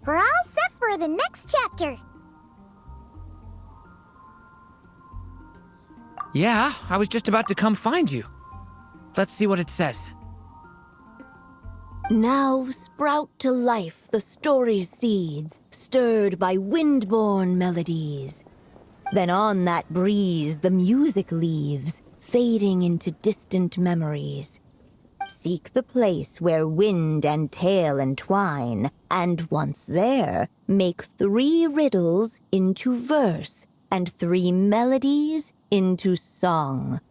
We're all set for the next chapter. Yeah, I was just about to come find you. Let's see what it says. Now sprout to life the story's seeds, stirred by wind-born melodies. Then on that breeze the music leaves, fading into distant memories. Seek the place where wind and tale entwine, and once there, make 3 riddles into verse, and 3 melodies into song.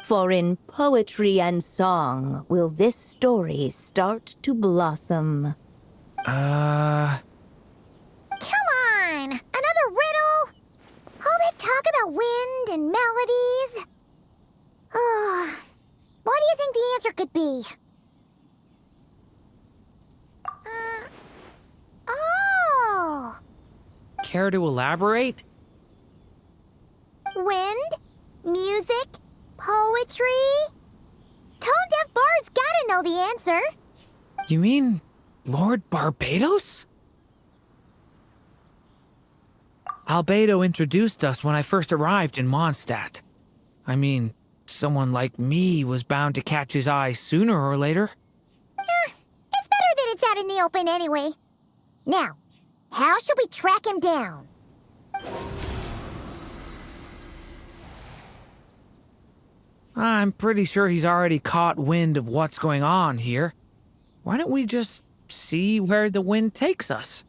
For in poetry and song will this story start to blossom. Come on! Another riddle? All that talk about wind and melodies? What do you think the answer could be? Oh! Care to elaborate? Wind? Music? Poetry? Tone-deaf bards gotta know the answer. You mean Lord Barbados? Albedo introduced us when I first arrived in Mondstadt. I mean, someone like me was bound to catch his eye sooner or later. It's better that it's out in the open anyway. Now, how should we track him down? I'm pretty sure he's already caught wind of what's going on here. Why don't we just see where the wind takes us?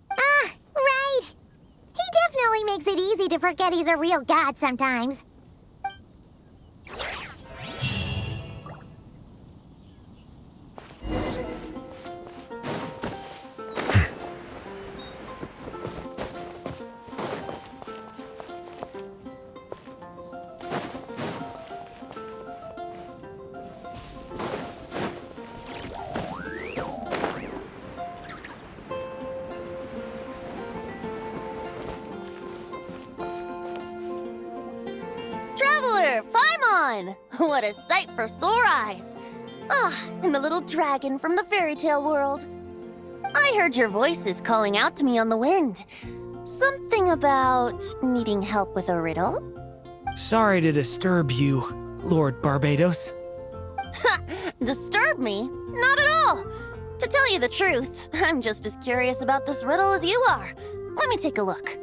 Right. He definitely makes it easy to forget he's a real god sometimes. Traveler, Paimon! What a sight for sore eyes! And the little dragon from the fairy tale world. I heard your voices calling out to me on the wind. Something about needing help with a riddle? Sorry to disturb you, Lord Barbados. Disturb me? Not at all! To tell you the truth, I'm just as curious about this riddle as you are. Let me take a look.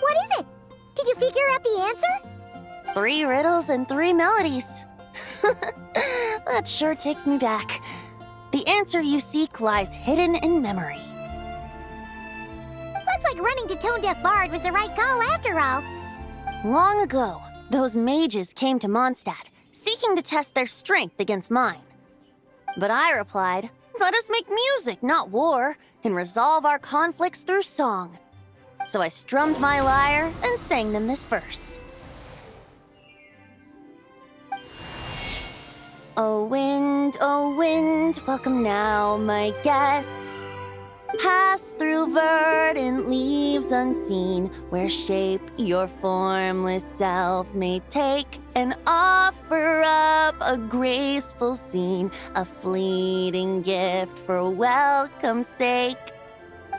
What is it? Did you figure out the answer? 3 riddles and 3 melodies. That sure takes me back. The answer you seek lies hidden in memory. Looks like running to Tone-Deaf Bard was the right call after all. Long ago, those mages came to Mondstadt, seeking to test their strength against mine. But I replied, let us make music, not war, and resolve our conflicts through song. So I strummed my lyre and sang them this verse. O wind, welcome now, my guests. Pass through verdant leaves unseen, where shape your formless self may take, and offer up a graceful scene, a fleeting gift for welcome's sake.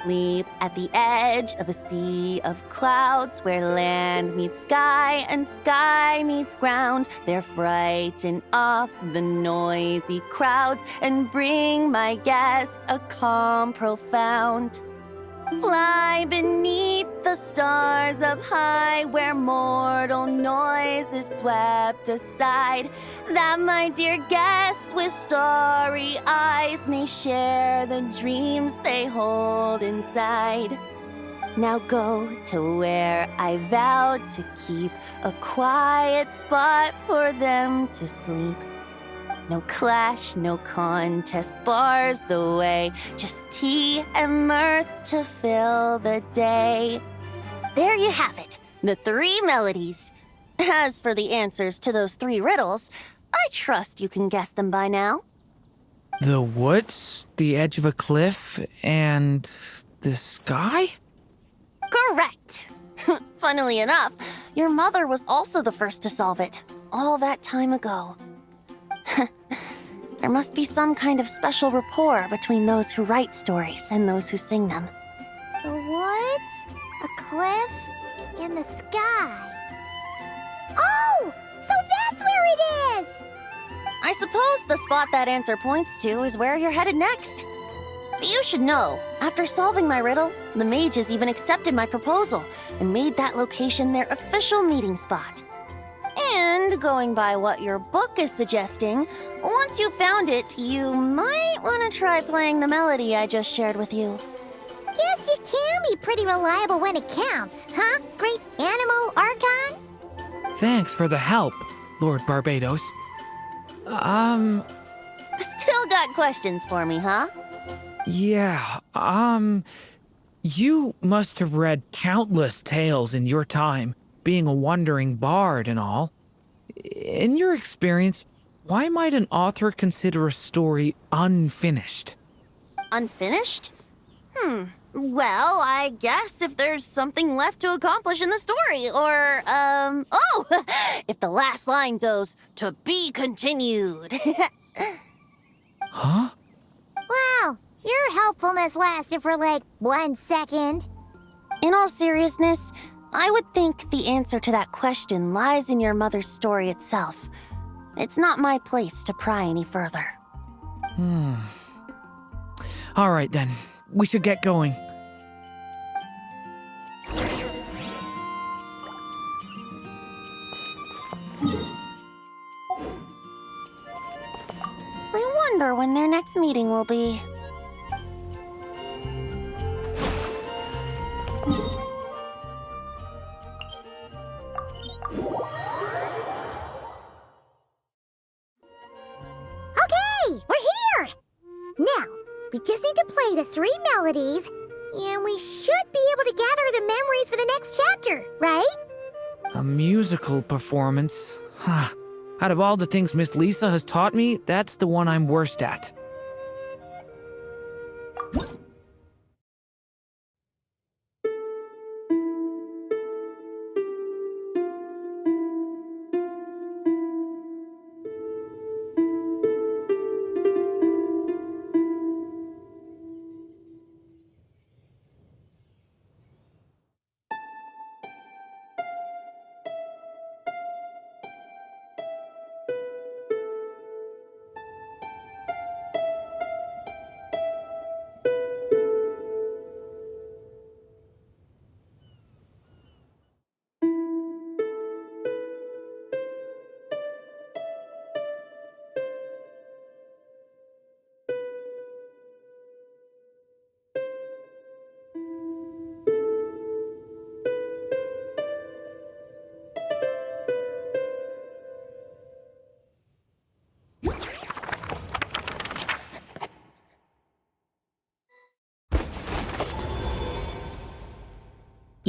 Leap at the edge of a sea of clouds, where land meets sky and sky meets ground. There frighten off the noisy crowds and bring my guests a calm profound. Fly beneath the stars up high, where mortal noise is swept aside, that my dear guests with starry eyes may share the dreams they hold inside. Now go to where I vowed to keep a quiet spot for them to sleep. No clash, no contest bars the way, just tea and mirth to fill the day. There you have it, the 3 melodies. As for the answers to those 3 riddles, I trust you can guess them by now. The woods, the edge of a cliff, and the sky? Correct! Funnily enough, your mother was also the first to solve it. all that time ago. There must be some kind of special rapport between those who write stories and those who sing them. The woods, a cliff, and the sky. Oh! So that's where it is! I suppose the spot that answer points to is where you're headed next. But you should know, after solving my riddle, the mages even accepted my proposal and made that location their official meeting spot. And going by what your book is suggesting, once you found it, you might want to try playing the melody I just shared with you. Guess you can be pretty reliable when it counts, huh, great animal Archon? Thanks for the help, Lord Barbados. Still got questions for me, huh? Yeah, you must have read countless tales in your time, being a wandering bard and all. In your experience, why might an author consider a story unfinished? Unfinished? Well, I guess if there's something left to accomplish in the story, or, if the last line goes, "To be continued." Huh? Wow, your helpfulness lasted for like 1 second. In all seriousness, I would think the answer to that question lies in your mother's story itself. It's not my place to pry any further. All right then, we should get going. I wonder when their next meeting will be. Okay, we're here! Now, we just need to play the 3 melodies, and we should be able to gather the memories for the next chapter, right? A musical performance? Huh. Out of all the things Miss Lisa has taught me, that's the one I'm worst at.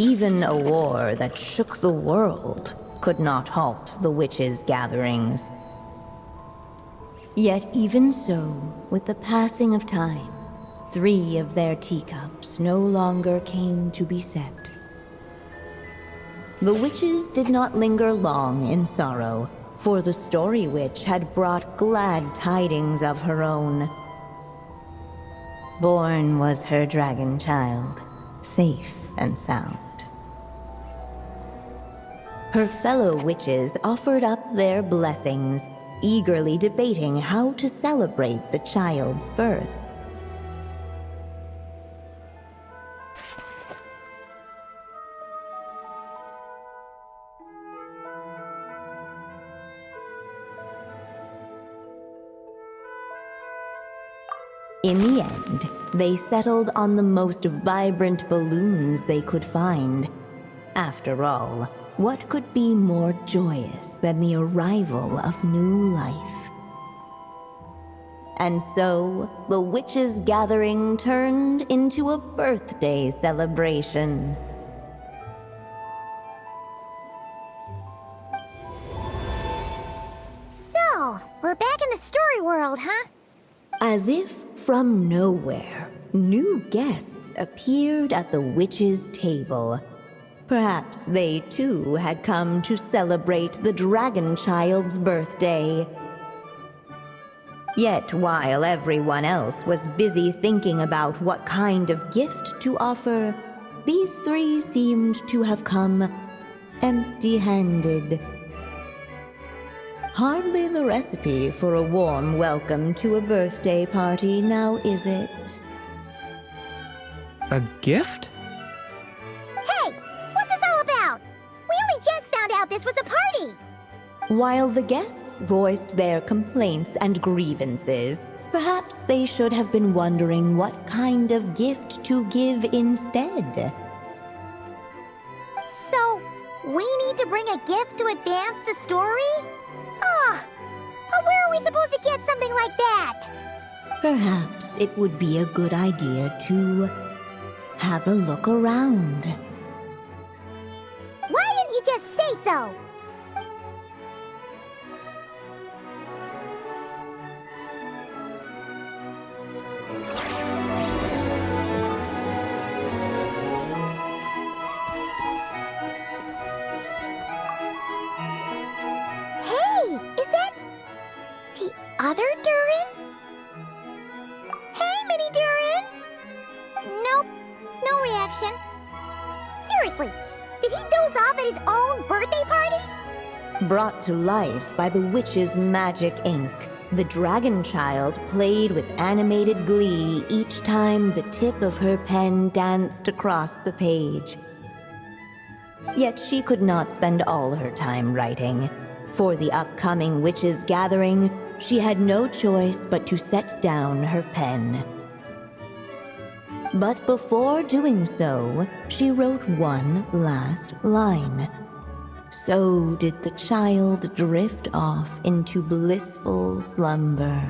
Even a war that shook the world could not halt the witches' gatherings. Yet even so, with the passing of time, 3 of their teacups no longer came to be set. The witches did not linger long in sorrow, for the Story Witch had brought glad tidings of her own. Born was her dragon child, safe and sound. Her fellow witches offered up their blessings, eagerly debating how to celebrate the child's birth. In the end, they settled on the most vibrant balloons they could find. After all, what could be more joyous than the arrival of new life? And so, the witches' gathering turned into a birthday celebration. So, we're back in the story world, huh? As if from nowhere, new guests appeared at the witches' table. Perhaps they too had come to celebrate the dragon child's birthday. Yet while everyone else was busy thinking about what kind of gift to offer, these three seemed to have come empty-handed. Hardly the recipe for a warm welcome to a birthday party, now is it? A gift? Hey, what's this all about? We only just found out this was a party. While the guests voiced their complaints and grievances, perhaps they should have been wondering what kind of gift to give instead. So, we need to bring a gift to advance the story? Ugh, but where are we supposed to get something like that? Perhaps it would be a good idea to have a look around. Why didn't you just say so? Hey, is that the other Durin? Hey, Mini Durin! Nope, no reaction. Seriously, did he doze off at his own birthday party? Brought to life by the witch's magic ink, the dragon child played with animated glee each time the tip of her pen danced across the page. Yet she could not spend all her time writing. For the upcoming witches' gathering, she had no choice but to set down her pen. But before doing so, she wrote one last line. So did the child drift off into blissful slumber.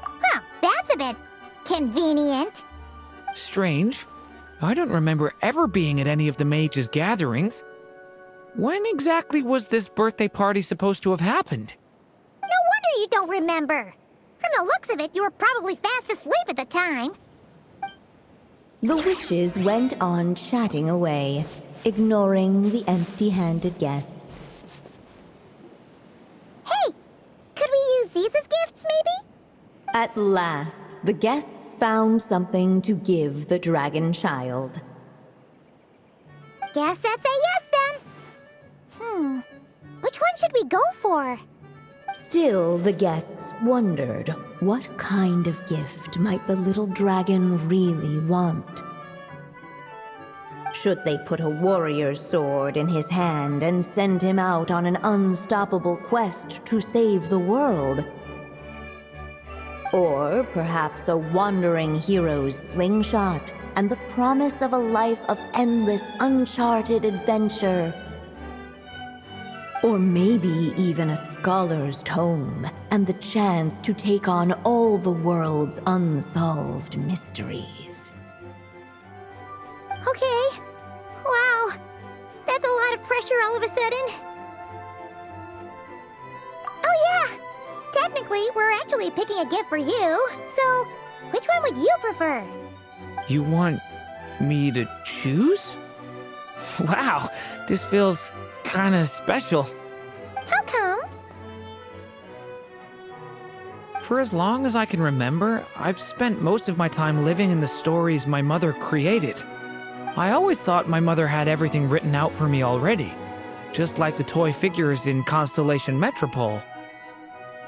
Huh, that's a bit convenient. Strange. I don't remember ever being at any of the mages' gatherings. When exactly was this birthday party supposed to have happened? No wonder you don't remember. From the looks of it, you were probably fast asleep at the time. The witches went on chatting away, ignoring the empty-handed guests. Hey, could we use these as gifts, maybe? At last, the guests found something to give the dragon child. Guess that's a yes then. Which one should we go for? Still, the guests wondered what kind of gift might the little dragon really want. Should they put a warrior's sword in his hand and send him out on an unstoppable quest to save the world? Or perhaps a wandering hero's slingshot and the promise of a life of endless, uncharted adventure? Or maybe even a scholar's tome and the chance to take on all the world's unsolved mysteries. Okay. Wow. That's a lot of pressure all of a sudden. Oh yeah! Technically, we're actually picking a gift for you. So, which one would you prefer? You want me to choose? Wow, this feels kinda special. How come? For as long as I can remember, I've spent most of my time living in the stories my mother created. I always thought my mother had everything written out for me already, just like the toy figures in Constellation Metropole.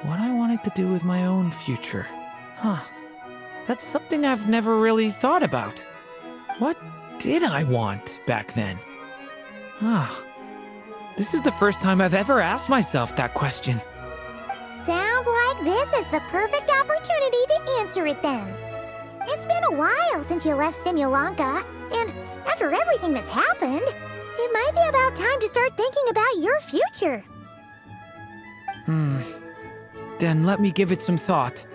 What I wanted to do with my own future. Huh. That's something I've never really thought about. What did I want back then? This is the first time I've ever asked myself that question. Sounds like this is the perfect opportunity to answer it then. It's been a while since you left Simulanka, and after everything that's happened, it might be about time to start thinking about your future. Then let me give it some thought.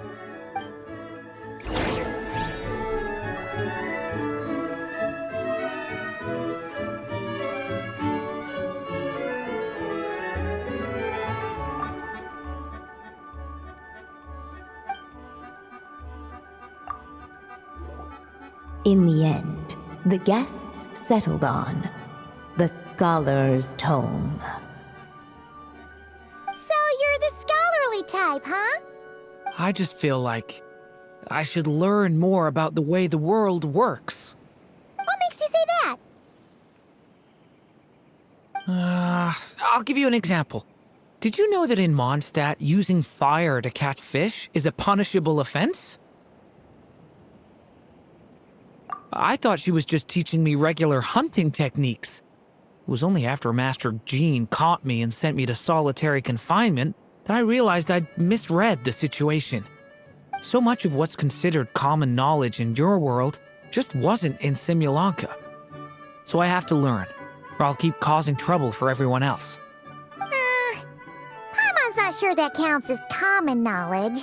In the end, the guests settled on the Scholar's Tome. So you're the scholarly type, huh? I just feel like I should learn more about the way the world works. What makes you say that? I'll give you an example. Did you know that in Mondstadt, using fire to catch fish is a punishable offense? I thought she was just teaching me regular hunting techniques. It was only after Master Jean caught me and sent me to solitary confinement that I realized I'd misread the situation. So much of what's considered common knowledge in your world just wasn't in Simulanka. So I have to learn, or I'll keep causing trouble for everyone else. Paimon's not sure that counts as common knowledge.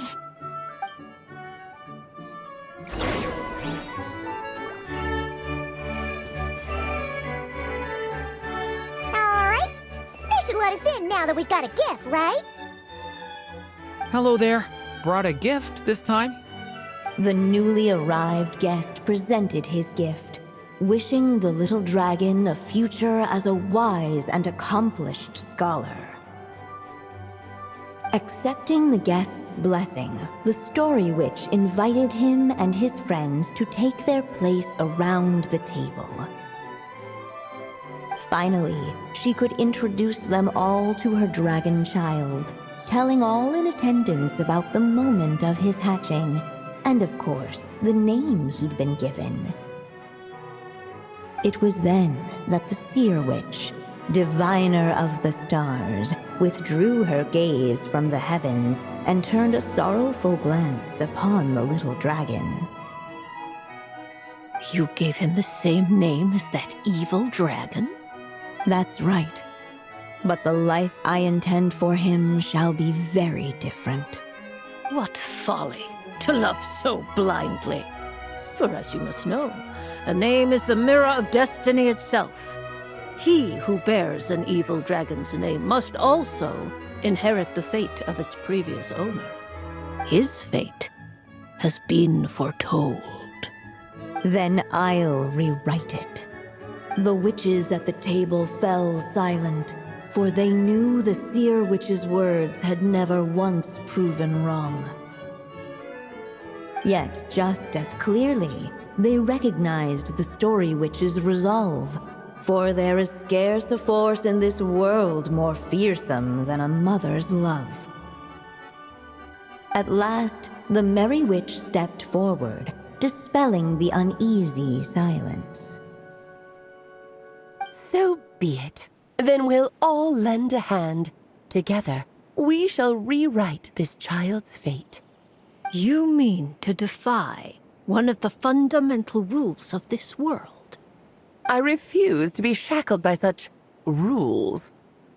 Alright, they should let us in now that we've got a gift, right? Hello there. Brought a gift this time? The newly arrived guest presented his gift, wishing the little dragon a future as a wise and accomplished scholar. Accepting the guest's blessing, the Story Witch invited him and his friends to take their place around the table. Finally, she could introduce them all to her dragon child, telling all in attendance about the moment of his hatching, and of course, the name he'd been given. It was then that the Seer Witch, diviner of the stars, withdrew her gaze from the heavens and turned a sorrowful glance upon the little dragon. You gave him the same name as that evil dragon? That's right. But the life I intend for him shall be very different. What folly to love so blindly. For as you must know, a name is the mirror of destiny itself. He who bears an evil dragon's name must also inherit the fate of its previous owner. His fate has been foretold. Then I'll rewrite it. The witches at the table fell silent, for they knew the Seer Witch's words had never once proven wrong. Yet, just as clearly, they recognized the Story Witch's resolve, for there is scarce a force in this world more fearsome than a mother's love. At last, the Merry Witch stepped forward, dispelling the uneasy silence. So be it. Then we'll all lend a hand. Together, we shall rewrite this child's fate. You mean to defy one of the fundamental rules of this world? I refuse to be shackled by such rules.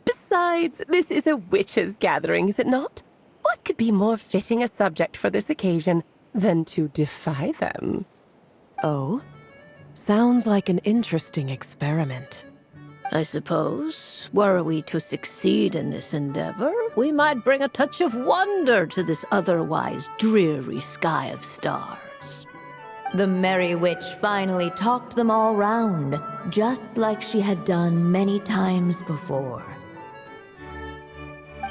Besides, this is a witches' gathering, is it not? What could be more fitting a subject for this occasion than to defy them? Oh? Sounds like an interesting experiment. I suppose, were we to succeed in this endeavor, we might bring a touch of wonder to this otherwise dreary sky of stars. The Merry Witch finally talked them all round, just like she had done many times before.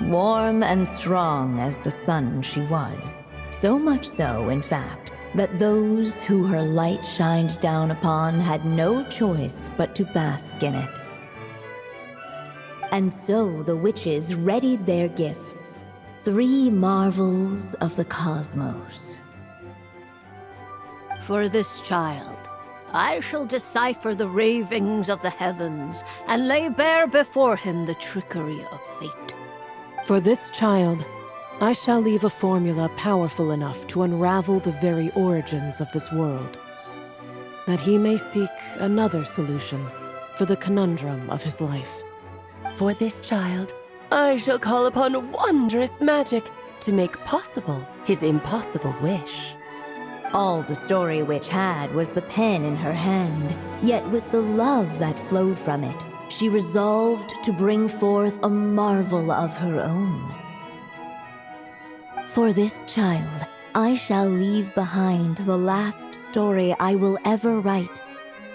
Warm and strong as the sun she was, so much so, in fact, that those who her light shined down upon had no choice but to bask in it. And so the witches readied their gifts, 3 marvels of the cosmos. For this child, I shall decipher the ravings of the heavens and lay bare before him the trickery of fate. For this child, I shall leave a formula powerful enough to unravel the very origins of this world, that he may seek another solution for the conundrum of his life. For this child, I shall call upon wondrous magic to make possible his impossible wish. All the Story Witch had was the pen in her hand, yet with the love that flowed from it, she resolved to bring forth a marvel of her own. For this child, I shall leave behind the last story I will ever write,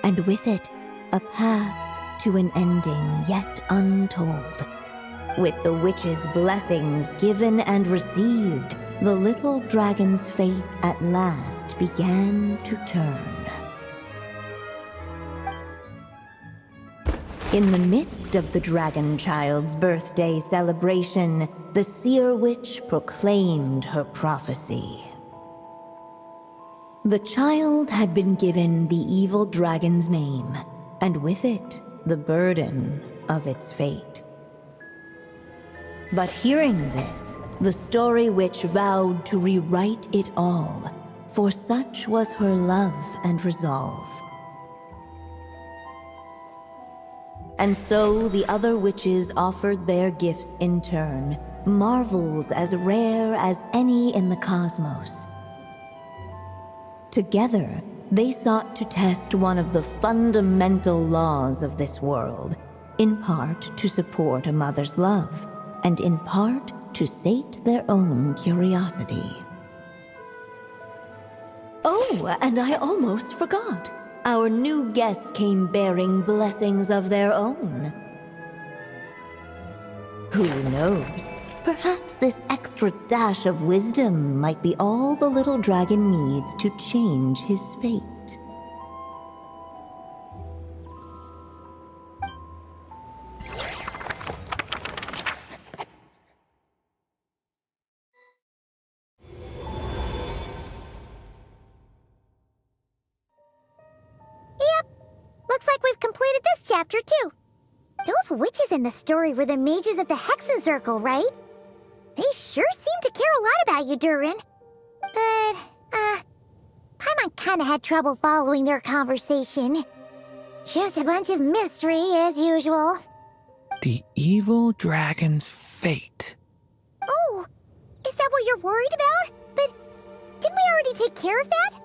and with it, a path to an ending yet untold. With the witch's blessings given and received, the little dragon's fate at last began to turn. In the midst of the dragon child's birthday celebration, the seer witch proclaimed her prophecy. The child had been given the evil dragon's name, and with it, the burden of its fate. But hearing this, the story witch vowed to rewrite it all, for such was her love and resolve. And so the other witches offered their gifts in turn, marvels as rare as any in the cosmos. Together, they sought to test one of the fundamental laws of this world, in part to support a mother's love, and in part to sate their own curiosity. Oh, and I almost forgot. Our new guests came bearing blessings of their own. Who knows? Perhaps this extra dash of wisdom might be all the little dragon needs to change his fate. Looks like we've completed this chapter, too. Those witches in the story were the mages of the Hexen Circle, right? They sure seem to care a lot about you, Durin. But, Paimon kinda had trouble following their conversation. Just a bunch of mystery, as usual. The evil dragon's fate. Oh, is that what you're worried about? But didn't we already take care of that?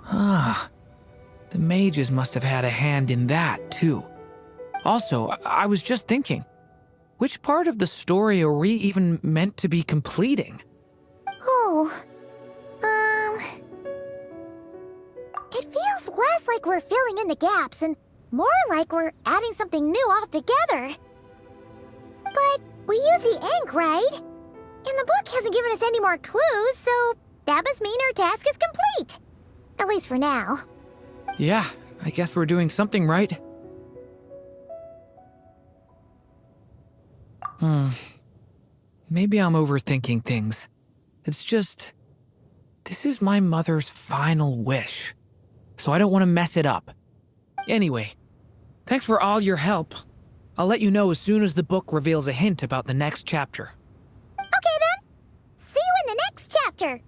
Ah, the mages must have had a hand in that, too. Also, I was just thinking, which part of the story are we even meant to be completing? Oh, it feels less like we're filling in the gaps and more like we're adding something new altogether. But we use the ink, right? And the book hasn't given us any more clues, so that must mean our task is complete. At least for now. Yeah, I guess we're doing something right. Maybe I'm overthinking things. It's just, this is my mother's final wish, so I don't want to mess it up. Anyway, thanks for all your help. I'll let you know as soon as the book reveals a hint about the next chapter. Okay then. See you in the next chapter.